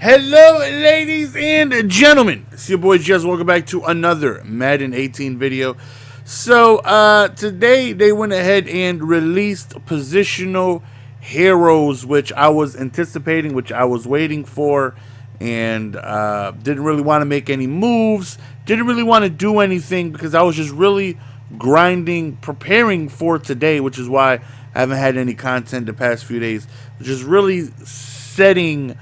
Hello, ladies and gentlemen. It's your boy Jez. Welcome back to another Madden 18 video. So, today they went ahead and released Positional Heroes, which I was anticipating, which I was waiting for, and didn't really want to make any moves. Didn't really want to do anything because I was just really grinding, preparing for today, which is why I haven't had any content the past few days. Just really setting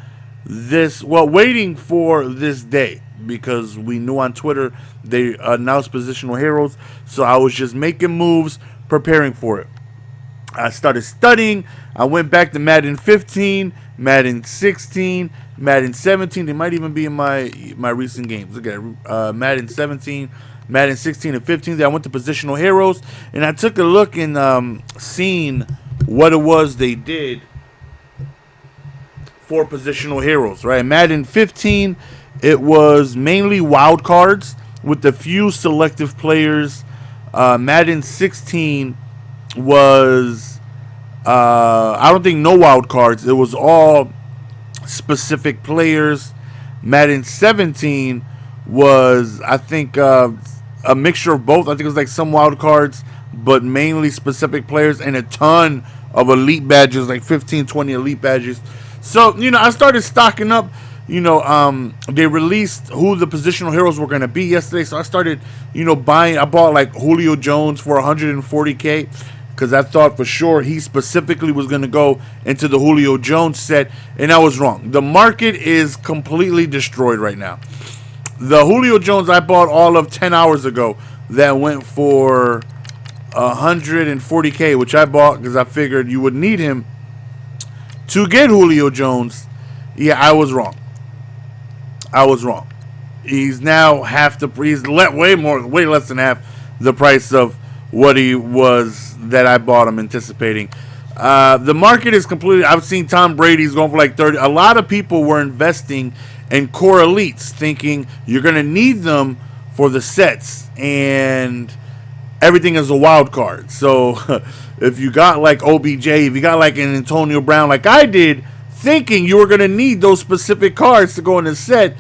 this, well, waiting for this day, because we knew on Twitter they announced Positional Heroes, so I was just making moves, preparing for it. I started studying. I went back to Madden 15, Madden 16, Madden 17. They might even be in my recent games. Look at Madden 17, Madden 16, and 15. Then I went to Positional Heroes, and I took a look and seen what it was they did for Positional Heroes, right? Madden 15, it was mainly wild cards with a few selective players. Madden 16 was, I don't think no wild cards. It was all specific players. Madden 17 was, I think, a mixture of both. I think it was like some wild cards, but mainly specific players and a ton of elite badges, like 15, 20 elite badges. So, I started stocking up. They released who the Positional Heroes were going to be yesterday. So I started, buying. I bought like Julio Jones for 140K because I thought for sure he specifically was going to go into the Julio Jones set. And I was wrong. The market is completely destroyed right now. The Julio Jones I bought all of 10 hours ago that went for 140K, which I bought because I figured you would need him to get Julio Jones. Yeah, I was wrong. He's now half the. He's way less than half the price of what he was that I bought him anticipating. The market is completely. I've seen Tom Brady's going for like 30. A lot of people were investing in core elites, thinking you're going to need them for the sets, and everything is a wild card. So if you got like OBJ, if you got like an Antonio Brown, like I did, thinking you were going to need those specific cards to go in the set,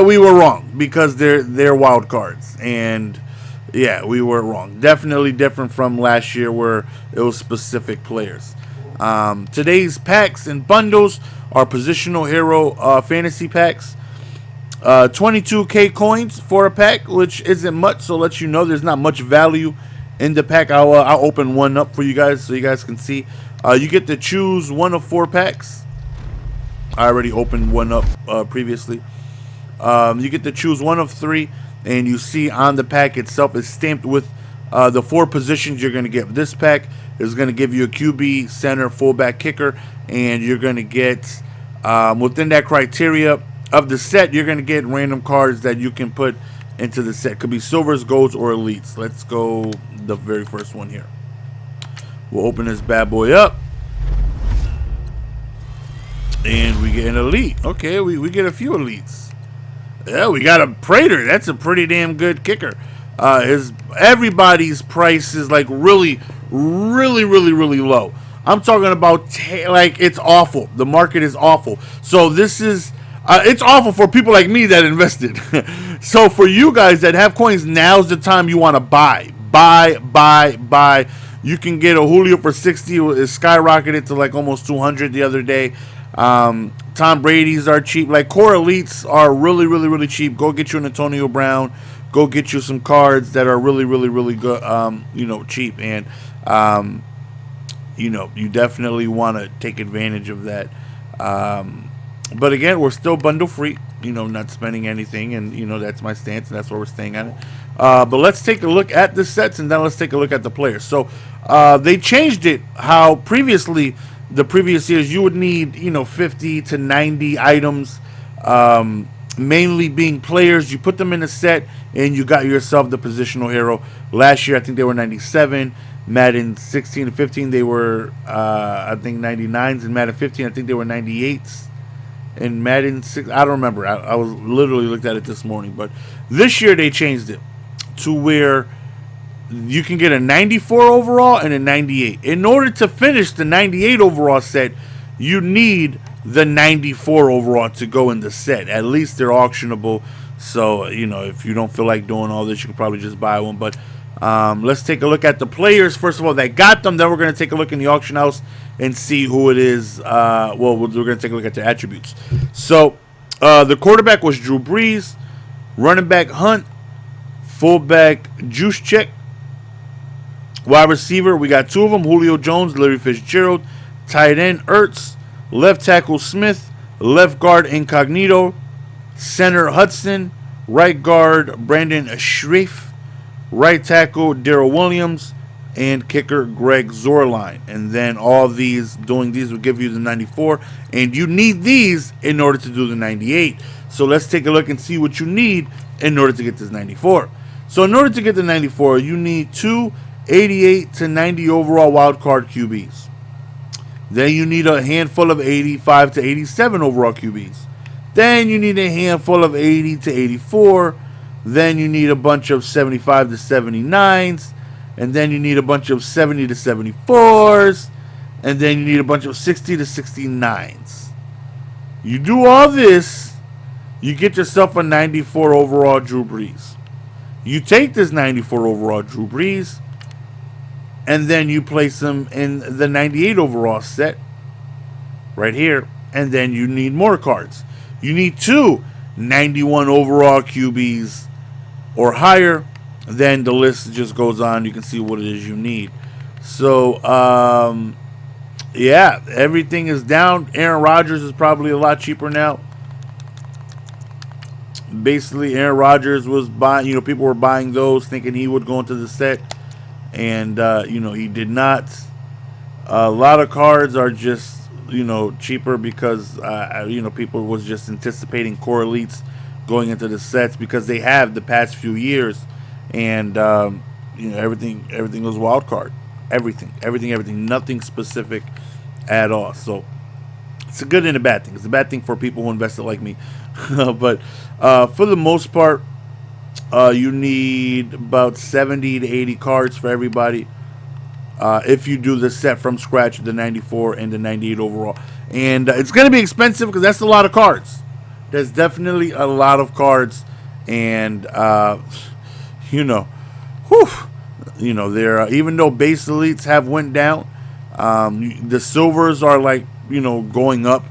we were wrong because they're wild cards. And yeah, we were wrong. Definitely different from last year where it was specific players. Today's packs and bundles are Positional Hero fantasy packs. 22K coins for a pack, which isn't much, so let you know there's not much value in the pack. I'll open one up for you guys so you guys can see. You get to choose one of 4 packs. I already opened one up previously. You get to choose one of 3, and you see on the pack itself is stamped with the 4 positions you're going to get. This pack is going to give you a QB, center, fullback, kicker, and you're going to get within that criteria of the set, you're going to get random cards that you can put into the set. Could be silvers, golds, or elites. Let's go the very first one here. We'll open this bad boy up. And we get an elite. Okay, we get a few elites. Yeah, we got a Prater. That's a pretty damn good kicker. Everybody's price is like really low. I'm talking about like it's awful. The market is awful. So this is it's awful for people like me that invested. So for you guys that have coins, now's the time you want to buy. You can get a Julio for 60. It skyrocketed to like almost 200 the other day. Tom Brady's are cheap. Like core elites are really cheap. Go get you an Antonio Brown. Go get you some cards that are really good. Cheap, and you definitely want to take advantage of that. But again, we're still bundle free, not spending anything, and that's my stance, and that's where we're staying on it. But let's take a look at the sets, and then let's take a look at the players. So they changed it how previously, the previous years, you would need 50 to 90 items, mainly being players. You put them in a set, and you got yourself the Positional Hero. Last year, I think they were 97. Madden 16 and 15, they were, I think, 99s. And Madden 15, I think they were 98s. And Madden 6, I don't remember. I was literally looked at it this morning. But this year, they changed it to where you can get a 94 overall and a 98. In order to finish the 98 overall set, you need the 94 overall to go in the set. At least they're auctionable. So, you know, if you don't feel like doing all this, you can probably just buy one. But let's take a look at the players, first of all, that got them. Then we're going to take a look in the auction house and see who it is. Well, we're going to take a look at the attributes. So, the quarterback was Drew Brees. Running back, Hunt. Fullback, Juszczyk. Wide receiver, we got two of them. Julio Jones, Larry Fitzgerald. Tight end, Ertz. Left tackle, Smith. Left guard, Incognito. Center, Hudson. Right guard, Brandon Schreif. Right tackle, Darryl Williams. And kicker, Greg Zuerlein. And then all these, doing these will give you the 94. And you need these in order to do the 98. So let's take a look and see what you need in order to get this 94. So in order to get the 94, you need two 88 to 90 overall wild card QBs. Then you need a handful of 85 to 87 overall QBs. Then you need a handful of 80 to 84. Then you need a bunch of 75 to 79s. And then you need a bunch of 70 to 74s. And then you need a bunch of 60 to 69s. You do all this, you get yourself a 94 overall Drew Brees. You take this 94 overall Drew Brees, and then you place them in the 98 overall set right here. And then you need more cards. You need two 91 overall QBs or higher. Then the list just goes on. You can see what it is you need. So, yeah, everything is down. Aaron Rodgers is probably a lot cheaper now. Basically, Aaron Rodgers was buying, you know, people were buying those thinking he would go into the set. And, you know, he did not. A lot of cards are just, you know, cheaper because, you know, people was just anticipating core elites going into the sets because they have the past few years. And, you know, everything was wild card. Everything. Nothing specific at all. So it's a good and a bad thing. It's a bad thing for people who invested like me. But for the most part, you need about 70 to 80 cards for everybody. If you do the set from scratch, the 94 and the 98 overall. And it's going to be expensive because that's a lot of cards. There's definitely a lot of cards. And, you know, whew, you know, there. Even though base elites have went down, the silvers are like, you know, going up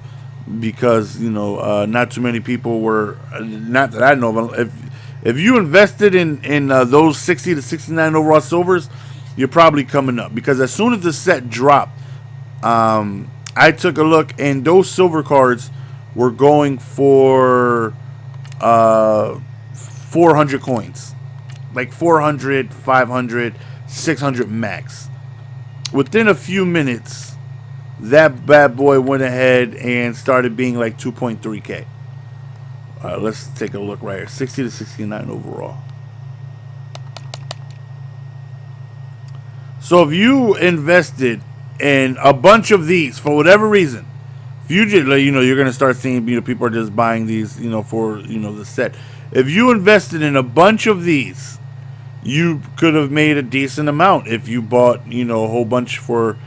because, you know, not too many people were, not that I know of. If you invested in those 60 to 69 overall silvers, you're probably coming up because as soon as the set dropped, I took a look and those silver cards were going for 400 coins. Like 400, 500, 600 max. Within a few minutes, that bad boy went ahead and started being like 2.3K. Let's take a look right here. 60 to 69 overall. So if you invested in a bunch of these for whatever reason, if you just, you know, you're going to start seeing, you know, people are just buying these, you know, for, you know, the set. If you invested in a bunch of these, you could have made a decent amount if you bought, you know, a whole bunch for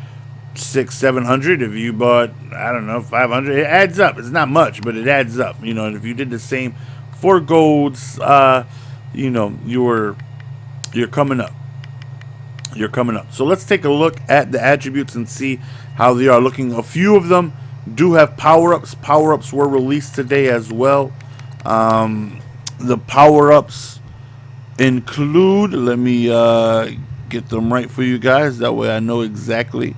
600-700. If you bought, I don't know, 500, it adds up. It's not much, but it adds up, you know. And if you did the same for golds, you know, you're coming up. You're coming up. So let's take a look at the attributes and see how they are looking. A few of them do have power-ups. Power-ups were released today as well. The power-ups include, let me get them right for you guys. That way I know exactly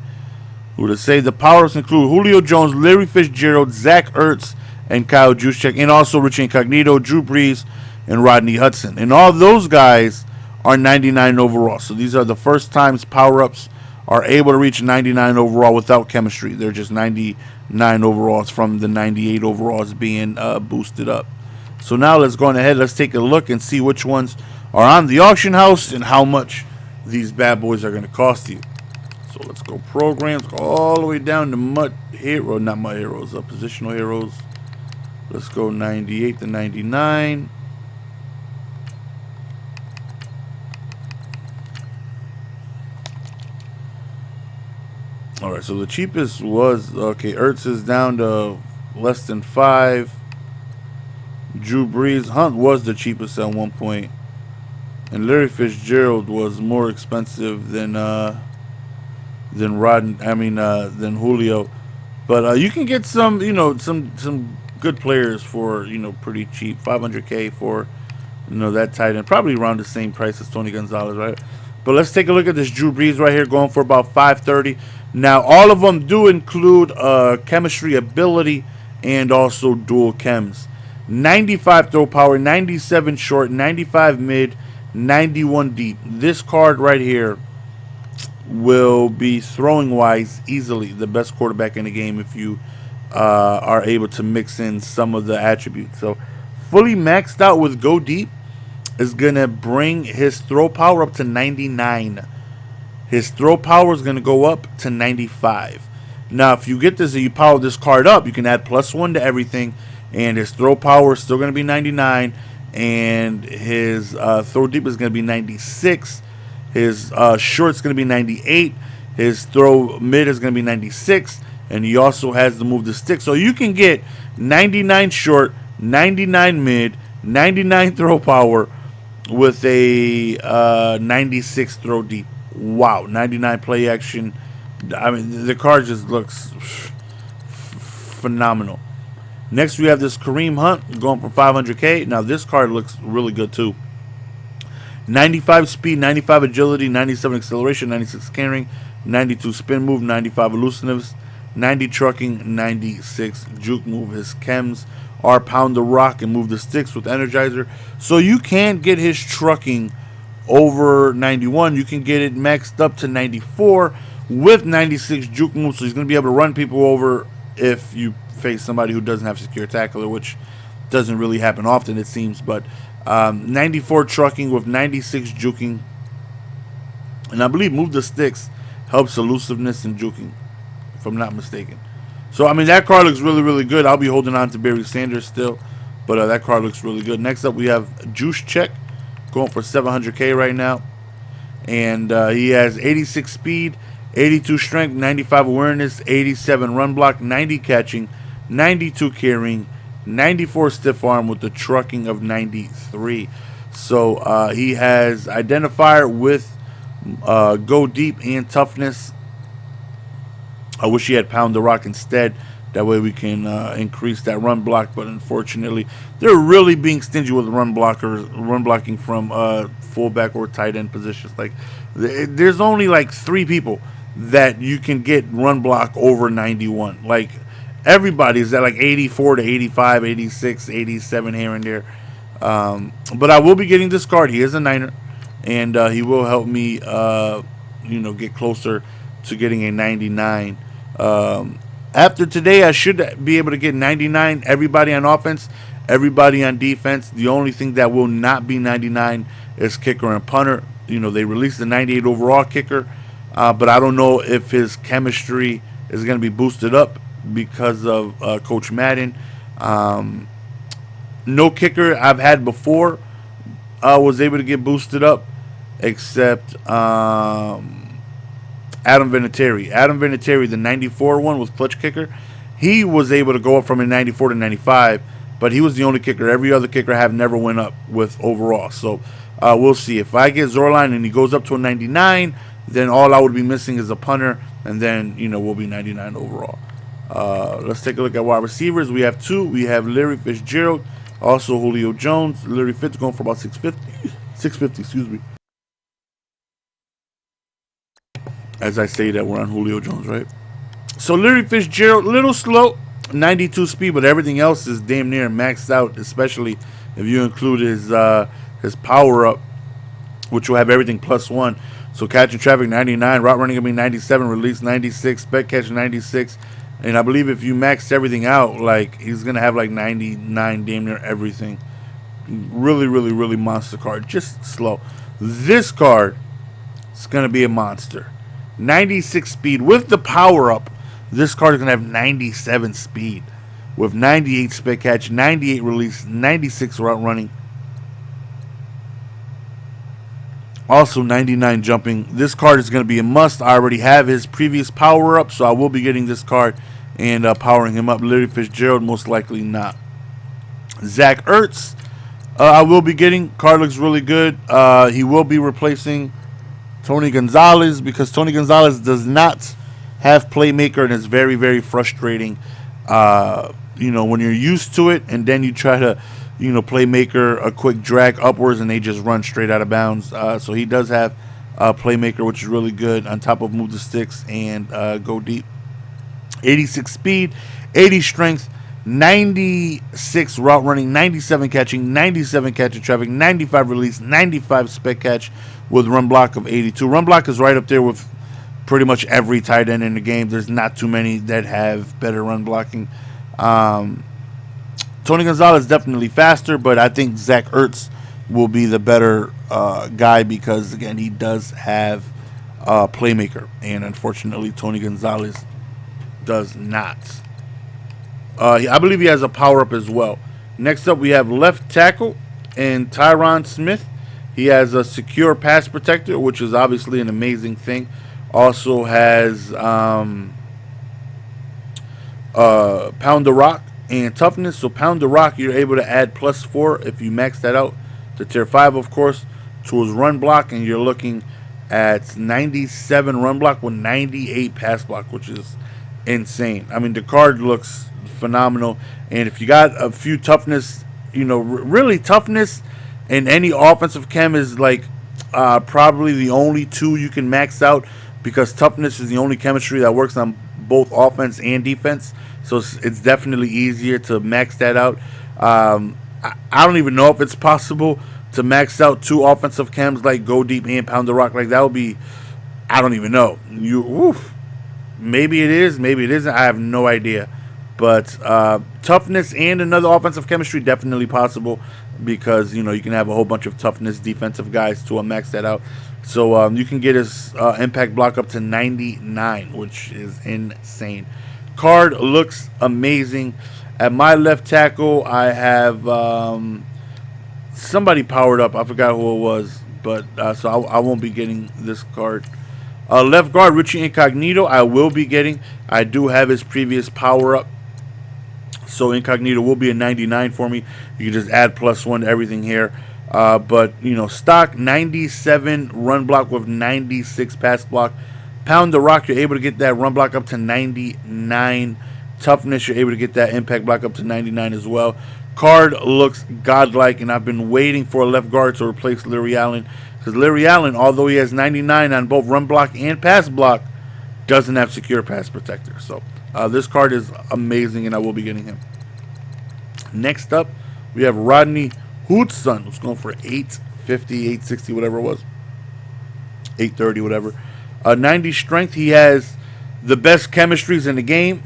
who to say. The power-ups include Julio Jones, Larry Fitzgerald, Zach Ertz, and Kyle Juszczyk, and also Rich Incognito, Drew Brees, and Rodney Hudson. And all those guys are 99 overall. So these are the first times power-ups are able to reach 99 overall without chemistry. They're just 99 overalls from the 98 overalls being boosted up. So now let's go on ahead. Let's take a look and see which ones are on the auction house and how much these bad boys are going to cost you. So let's go programs, go all the way down to Mud Hero, not Mud Heroes, Positional Heroes. Let's go 98 to 99. All right, so the cheapest was, okay, Ertz is down to less than 5. Drew Brees. Hunt was the cheapest at one point. And Larry Fitzgerald was more expensive than than Julio. But you can get some, some good players for, pretty cheap. 500K for, that tight end. Probably around the same price as Tony Gonzalez, right? But let's take a look at this Drew Brees right here, going for about 530. Now, all of them do include chemistry ability and also dual chems. 95 throw power, 97 short, 95 mid, 91 deep. This card right here will be throwing wise easily the best quarterback in the game if you are able to mix in some of the attributes. So fully maxed out with go deep is gonna bring his throw power up to 99. His throw power is gonna go up to 95. Now if you get this and you power this card up, you can add +1 to everything, and his throw power is still gonna be 99, and his throw deep is gonna be 96. His short's going to be 98. His throw mid is going to be 96. And he also has to move the stick. So you can get 99 short, 99 mid, 99 throw power with a 96 throw deep. Wow. 99 play action. I mean, the card just looks phenomenal. Next, we have this Kareem Hunt going for 500K. Now, this card looks really good, too. 95 speed, 95 agility, 97 acceleration, 96 carrying, 92 spin move, 95 elusiveness, 90 trucking, 96 juke move. His chems are pound the rock and move the sticks with energizer. So you can get his trucking over 91. You can get it maxed up to 94 with 96 juke move. So he's going to be able to run people over if you face somebody who doesn't have secure tackler, which doesn't really happen often, it seems. But 94 trucking with 96 juking, and I believe move the sticks helps elusiveness and juking, if I'm not mistaken. So I mean, that card looks really, really good. I'll be holding on to Barry Sanders still, but that card looks really good. Next up, we have Juice Check going for 700K right now, and he has 86 speed, 82 strength, 95 awareness, 87 run block, 90 catching, 92 carrying, 94 stiff arm with the trucking of 93. So he has identifier with go deep and toughness. I wish he had pound the rock instead. That way we can increase that run block. But unfortunately, they're really being stingy with run blocking from fullback or tight end positions. Like there's only like 3 people that you can get run block over 91. Like everybody's at like 84 to 85, 86, 87 here and there. But I will be getting this card. He is a Niner, and he will help me, get closer to getting a 99. After today, I should be able to get 99. Everybody on offense, everybody on defense. The only thing that will not be 99 is kicker and punter. They released the 98 overall kicker, but I don't know if his chemistry is going to be boosted up because of Coach Madden. No kicker I've had before was able to get boosted up, except Adam Vinatieri. Adam Vinatieri, the 94 one with clutch kicker, he was able to go up from a 94 to 95, but he was the only kicker. Every other kicker I have never went up with overall. So we'll see. If I get Zorline and he goes up to a 99, then all I would be missing is a punter, and then we'll be 99 overall. Let's take a look at wide receivers. We have 2. We have Larry Fitzgerald, also Julio Jones. Larry Fitz going for about 650, excuse me. As I say that, we're on Julio Jones, right? So Larry Fitzgerald, little slow, 92 speed, but everything else is damn near maxed out, especially if you include his power up, which will have everything +1. So catching traffic 99, route running gonna be 97, release 96, spec catch 96. And I believe if you maxed everything out, like he's gonna have like 99 damn near everything. Really, really, really monster card. Just slow. This card is gonna be a monster. 96 speed with the power up. This card is gonna have 97 speed with 98 spec catch, 98 release, 96 route running. Also 99 jumping. This card is going to be a must. I already have his previous power up, so I will be getting this card and powering him up. Larry Fitzgerald, most likely not. Zach Ertz, I will be getting. Card looks really good. He will be replacing Tony Gonzalez because Tony Gonzalez does not have playmaker, and it's very, very frustrating. When you're used to it, and then you try to, playmaker a quick drag upwards, and they just run straight out of bounds. So he does have playmaker, which is really good. On top of move the sticks and go deep. 86 speed, 80 strength, 96 route running, 97 catching, 97 catch of traffic, 95 release, 95 spec catch with run block of 82. Run block is right up there with pretty much every tight end in the game. There's not too many that have better run blocking. Tony Gonzalez is definitely faster, but I think Zach Ertz will be the better guy because, again, he does have playmaker, and unfortunately Tony Gonzalez does not. I believe he has a power-up as well. Next up, we have left tackle and Tyronn Smith. He has a secure pass protector, which is obviously an amazing thing. Also has pound the rock and toughness. So pound the rock, you're able to add +4 if you max that out to tier 5, of course, to his run block, and you're looking at 97 run block with 98 pass block, which is insane. I mean, the card looks phenomenal, and if you got a few toughness, really toughness in any offensive chem is like probably the only 2 you can max out, because toughness is the only chemistry that works on both offense and defense. So it's definitely easier to max that out. I don't even know if it's possible to max out 2 offensive chems like go deep and pound the rock. Like that would be, I don't even know. Maybe it is, maybe it isn't. I have no idea. But toughness and another offensive chemistry definitely possible, because you can have a whole bunch of toughness defensive guys to max that out. So you can get his impact block up to 99, which is insane. Card looks amazing. At my left tackle, I have somebody powered up. I forgot who it was, but so I won't be getting this card. Left guard, Richie Incognito, I will be getting. I do have his previous power up, so Incognito will be a 99 for me. You can just add +1 to everything here. But stock 97 run block with 96 pass block. Pound the rock, you're able to get that run block up to 99. Toughness, you're able to get that impact block up to 99 as well. Card looks godlike, and I've been waiting for a left guard to replace Larry Allen, because Larry Allen, although he has 99 on both run block and pass block, doesn't have secure pass protector. So this card is amazing, and I will be getting him. Next up, we have Rodney Hood, son, who's going for 850, 860, whatever it was, 830, whatever. 90 strength. He has the best chemistries in the game.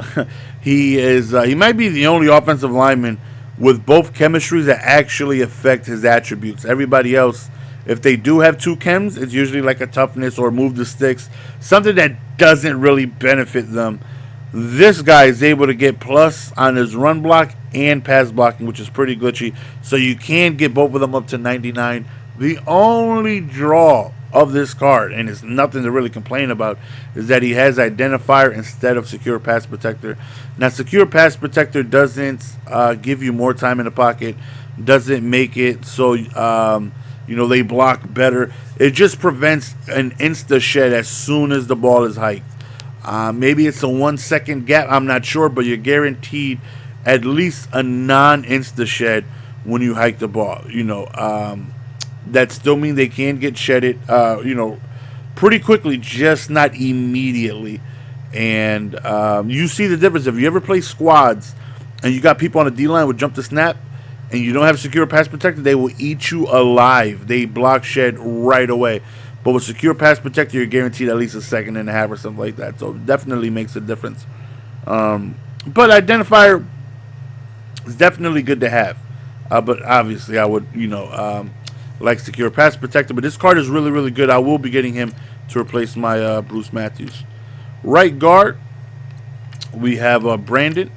He might be the only offensive lineman with both chemistries that actually affect his attributes. Everybody else, if they do have 2 chems, it's usually like a toughness or move the sticks, something that doesn't really benefit them. This guy is able to get plus on his run block and pass blocking, which is pretty glitchy. So you can get both of them up to 99. The only draw of this card, and it's nothing to really complain about, is that he has identifier instead of secure pass protector. Now, secure pass protector doesn't give you more time in the pocket, doesn't make it so they block better. It just prevents an insta shed as soon as the ball is hiked. Maybe it's a 1 second gap, I'm not sure, but you're guaranteed at least a non-insta shed when you hike the ball. That still means they can get shedded, pretty quickly, just not immediately. And you see the difference. If you ever play squads and you got people on the D-line with jump to snap and you don't have secure pass protector, they will eat you alive. They block shed right away. But with secure pass protector, you're guaranteed at least a 1.5 seconds or something like that. So it definitely makes a difference. But identifier is definitely good to have. But obviously, I would, like secure pass protector. But this card is really, really good. I will be getting him to replace my Bruce Matthews. Right guard, we have Brandon.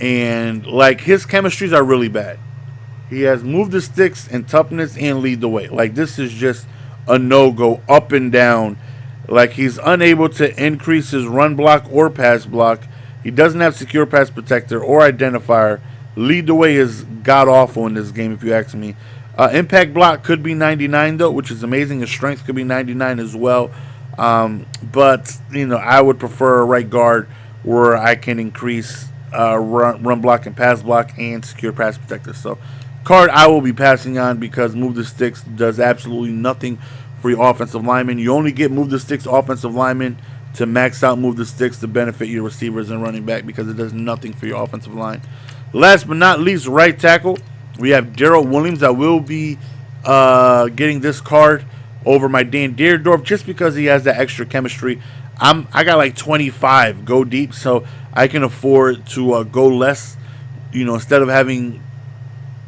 And, his chemistries are really bad. He has move the sticks and toughness and lead the way. This is just a no-go up and down. He's unable to increase his run block or pass block. He doesn't have secure pass protector or identifier. Lead the way is god awful in this game, if you ask me. Impact block could be 99 though, which is amazing. His strength could be 99 as well. But I would prefer a right guard where I can increase run block and pass block and secure pass protector. So card I will be passing on because Move the Sticks does absolutely nothing for your offensive lineman. You only get Move the Sticks offensive lineman to max out Move the Sticks to benefit your receivers and running back because it does nothing for your offensive line. Last but not least, right tackle. We have Darryl Williams. I will be getting this card over my Dan Deerdorf just because he has that extra chemistry. I got like 25 go deep, so I can afford to go less. Instead of having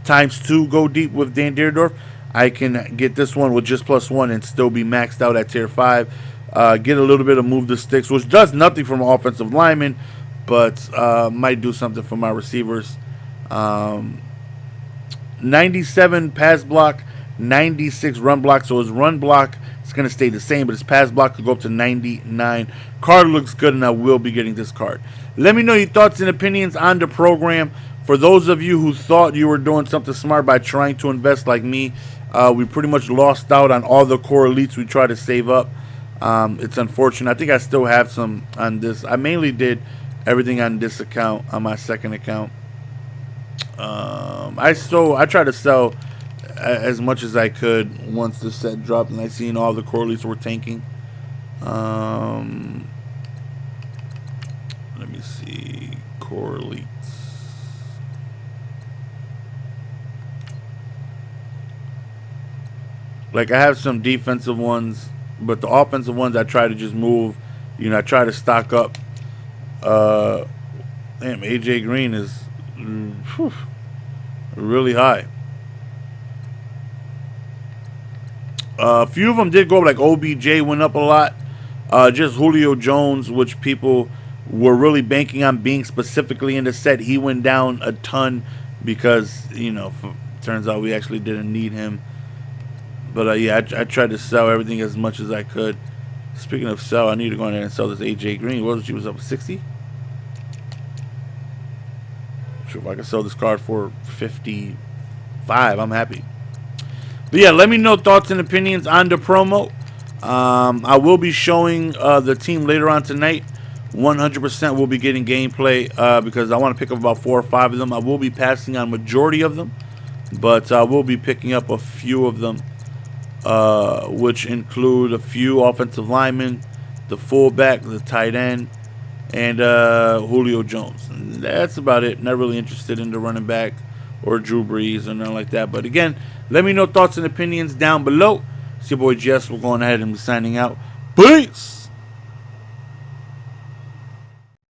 ×2 go deep with Dan Deerdorf, I can get this one with just +1 and still be maxed out at tier 5. Get a little bit of Move the Sticks, which does nothing for my offensive lineman, but might do something for my receivers. 97 pass block, 96 run block. So his run block is going to stay the same, but his pass block could go up to 99. Card looks good, and I will be getting this card. Let me know your thoughts and opinions on the program. For those of you who thought you were doing something smart by trying to invest like me, we pretty much lost out on all the core elites we tried to save up. It's unfortunate. I think I still have some on this. I mainly did everything on this account, on my second account. I tried to sell as much as I could once the set dropped, and I seen all the core elites were tanking. Let me see, core elites. Like I have some defensive ones, but the offensive ones I try to just move. I try to stock up. Damn, AJ Green is really high. A few of them did go up, like OBJ went up a lot. Just Julio Jones, which people were really banking on being specifically in the set, he went down a ton because, turns out we actually didn't need him. But yeah, I tried to sell everything as much as I could. Speaking of sell, I need to go in there and sell this AJ Green. What was she was up 60? Sure, if I can sell this card for 55, I'm happy. But yeah, let me know thoughts and opinions on the promo. I will be showing the team later on tonight. 100% will be getting gameplay because I want to pick up about 4 or 5 of them. I will be passing on majority of them, but I will be picking up a few of them, which include a few offensive linemen, the fullback, the tight end, and Julio Jones. And that's about it. Not really interested in the running back or Drew Brees or nothing like that. But again, let me know thoughts and opinions down below. It's your boy Jess. We're going ahead and signing out. Peace!